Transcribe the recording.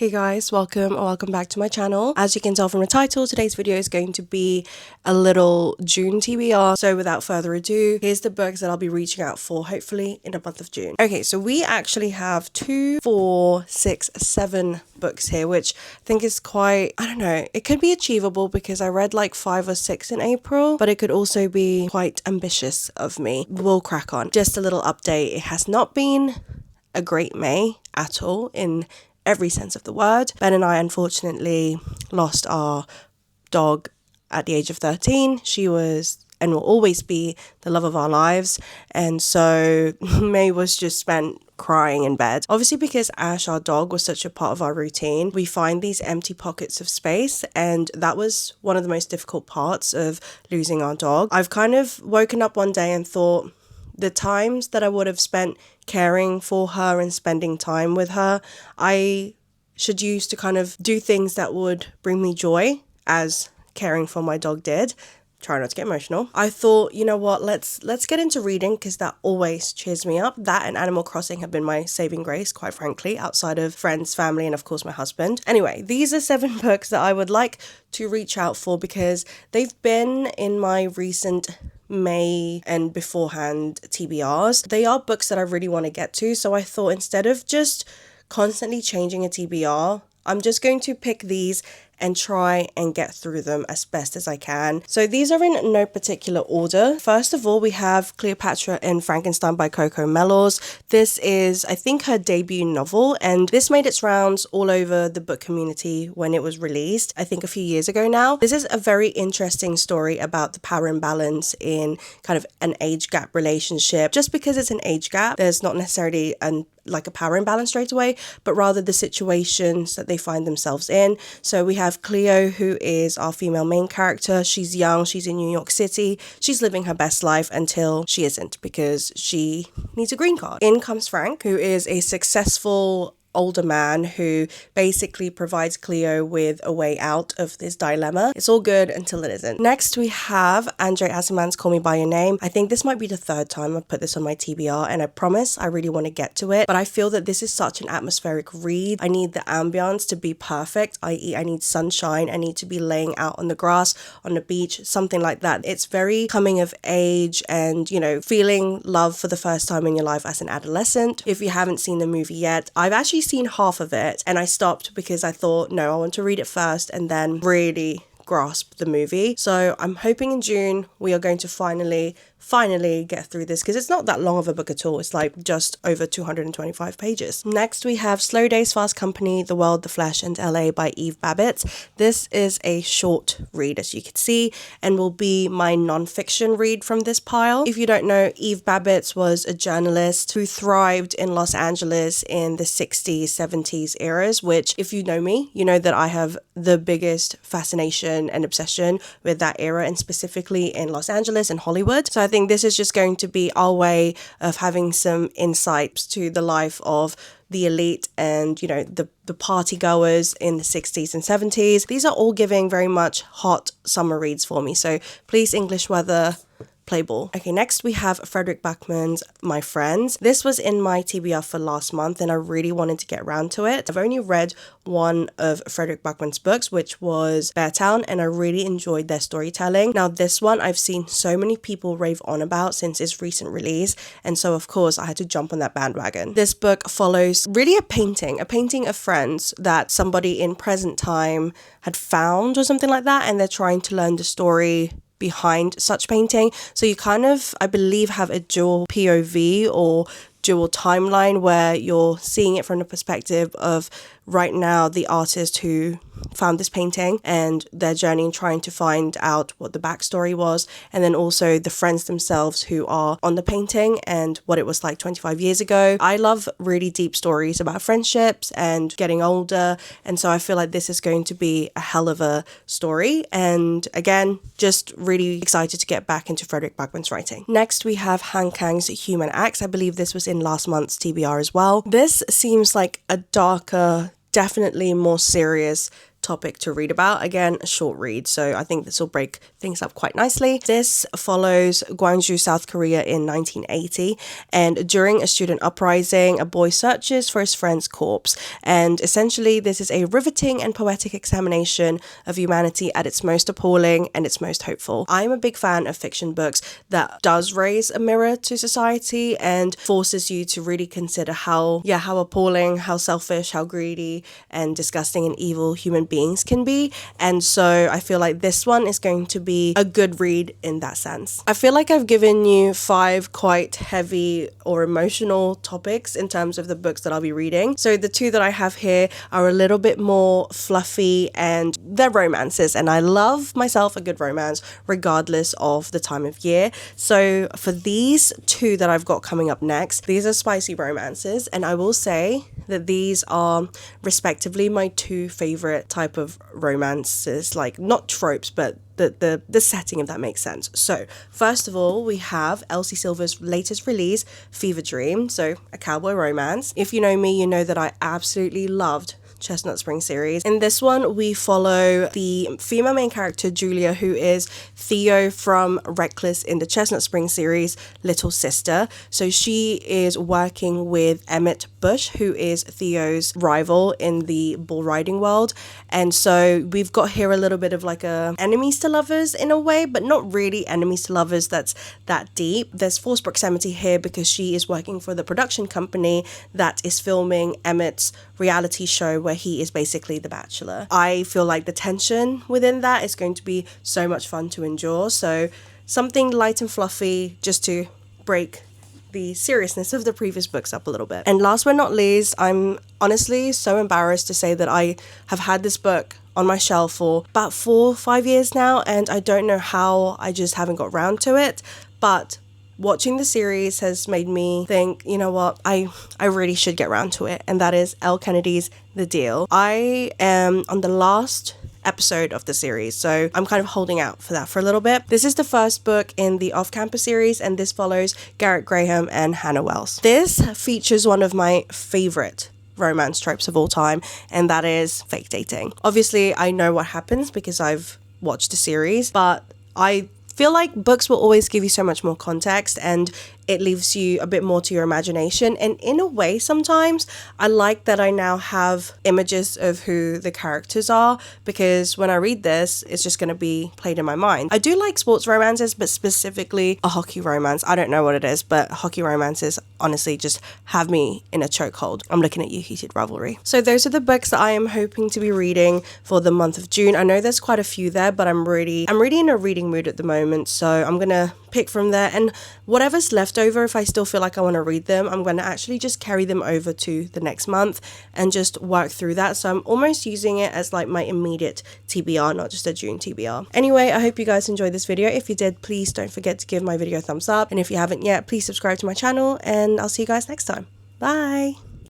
Hey guys, welcome back to my channel. As you can tell from the title, today's video is going to be a little June TBR. So without further ado, here's the books that I'll be reaching out for, hopefully in the month of June. Okay, so we actually have 2, 4, 6, 7 books here, which I think is quite, I don't know, it could be achievable because I read like 5 or 6 in April, but it could also be quite ambitious of me. We'll crack on. Just a little update. It has not been a great May at all in every sense of the word. Ben and I unfortunately lost our dog at the age of 13. She was and will always be the love of our lives, and so May was just spent crying in bed. Obviously, because Ash, our dog, was such a part of our routine, we find these empty pockets of space, and that was one of the most difficult parts of losing our dog. I've kind of woken up one day and thought, the times that I would have spent caring for her and spending time with her, I should use to kind of do things that would bring me joy, as caring for my dog did. Try not to get emotional. I thought, you know what, let's get into reading, because that always cheers me up. That and Animal Crossing have been my saving grace, quite frankly, outside of friends, family, and of course my husband. Anyway, these are 7 books that I would like to reach out for because they've been in my recent May and beforehand TBRs. They are books that I really want to get to, so I thought instead of just constantly changing a TBR, I'm just going to pick these and try and get through them as best as I can. So these are in no particular order. First of all, we have Cleopatra and Frankenstein by Coco Mellows. This is, I think, her debut novel, and this made its rounds all over the book community when it was released, I think a few years ago now. This is a very interesting story about the power imbalance in kind of an age gap relationship. Just because it's an age gap, there's not necessarily like a power imbalance straight away, but rather the situations that they find themselves in. So we have Cleo, who is our female main character. She's young, she's in New York City, she's living her best life until she isn't, because she needs a green card. In comes Frank, who is a successful older man who basically provides Cleo with a way out of this dilemma. It's all good until it isn't. Next, we have Andre Aciman's Call Me By Your Name. I think this might be the 3rd time I've put this on my TBR, and I promise I really want to get to it, but I feel that this is such an atmospheric read. I need the ambience to be perfect, i.e. I need sunshine, I need to be laying out on the grass, on the beach, something like that. It's very coming of age and, you know, feeling love for the first time in your life as an adolescent. If you haven't seen the movie yet, I've actually seen half of it and I stopped because I thought, no, I want to read it first and then really grasp the movie. So I'm hoping in June we are going to finally get through this, because it's not that long of a book at all. It's like just over 225 pages. Next, we have Slow Days, Fast Company, The World, The Flesh, and LA by Eve Babbitt. This is a short read, as you can see, and will be my non-fiction read from this pile. If you don't know, Eve Babbitt was a journalist who thrived in Los Angeles in the 60s, 70s eras, which, if you know me, you know that I have the biggest fascination and obsession with that era, and specifically in Los Angeles and Hollywood. So I think this is just going to be our way of having some insights to the life of the elite and, you know, the party goers in the 60s and 70s. These are all giving very much hot summer reads for me. So please, English weather, play ball. Okay, next we have Frederick Backman's My Friends. This was in my TBR for last month and I really wanted to get around to it. I've only read one of Frederick Backman's books, which was Beartown, and I really enjoyed their storytelling. Now this one I've seen so many people rave on about since its recent release, and so of course I had to jump on that bandwagon. This book follows really a painting of friends that somebody in present time had found or something like that, and they're trying to learn the story behind such painting. So you kind of, I believe, have a dual POV or dual timeline where you're seeing it from the perspective of right now the artist who found this painting and their journey in trying to find out what the backstory was, and then also the friends themselves who are on the painting and what it was like 25 years ago. I love really deep stories about friendships and getting older, and so I feel like this is going to be a hell of a story, and again, just really excited to get back into Frederick Backman's writing. Next we have Han Kang's Human Acts. I believe this was in last month's TBR as well. This seems like a darker, definitely more serious topic to read about. Again, a short read, so I think this will break things up quite nicely. This follows Gwangju, South Korea in 1980, and during a student uprising, a boy searches for his friend's corpse, and essentially this is a riveting and poetic examination of humanity at its most appalling and its most hopeful. I'm a big fan of fiction books that does raise a mirror to society and forces you to really consider how appalling, how selfish, how greedy and disgusting and evil human beings can be. And so I feel like this one is going to be a good read in that sense. I feel like I've given you 5 quite heavy or emotional topics in terms of the books that I'll be reading. So the 2 that I have here are a little bit more fluffy and they're romances, and I love myself a good romance regardless of the time of year. So for these 2 that I've got coming up next, these are spicy romances, and I will say that these are respectively my 2 favorite type of romances, like not tropes but the setting, if that makes sense. So first of all, we have Elsie Silver's latest release, Fever Dream, so a cowboy romance. If you know me, you know that I absolutely loved Chestnut Spring series. In this one, we follow the female main character, Julia, who is Theo from Reckless in the Chestnut Spring series, little sister. So she is working with Emmett Bush, who is Theo's rival in the bull riding world. And so we've got here a little bit of like a enemies to lovers in a way, but not really enemies to lovers that's that deep. There's forced proximity here because she is working for the production company that is filming Emmett's reality show where he is basically the bachelor. I feel like the tension within that is going to be so much fun to endure. So something light and fluffy just to break the seriousness of the previous books up a little bit. And last but not least, I'm honestly so embarrassed to say that I have had this book on my shelf for about 4 or 5 years now, and I don't know how I just haven't got round to it. But watching the series has made me think, you know what, I really should get round to it, and that is Elle Kennedy's The Deal. I am on the last episode of the series, so I'm kind of holding out for that for a little bit. This is the first book in the Off-Campus series, and this follows Garrett Graham and Hannah Wells. This features one of my favorite romance tropes of all time, and that is fake dating. Obviously, I know what happens because I've watched the series, but I feel like books will always give you so much more context and it leaves you a bit more to your imagination. And in a way, sometimes I like that I now have images of who the characters are, because when I read this, it's just going to be played in my mind. I do like sports romances, but specifically a hockey romance. I don't know what it is, but hockey romances honestly just have me in a chokehold. I'm looking at you, Heated Rivalry. So those are the books that I am hoping to be reading for the month of June. I know there's quite a few there, but I'm really in a reading mood at the moment, so I'm gonna pick from there, and whatever's left over, if I still feel like I want to read them, I'm going to actually just carry them over to the next month and just work through that. So I'm almost using it as like my immediate TBR, not just a June TBR. Anyway, I hope you guys enjoyed this video. If you did, please don't forget to give my video a thumbs up, and if you haven't yet, please subscribe to my channel, and I'll see you guys next time. Bye.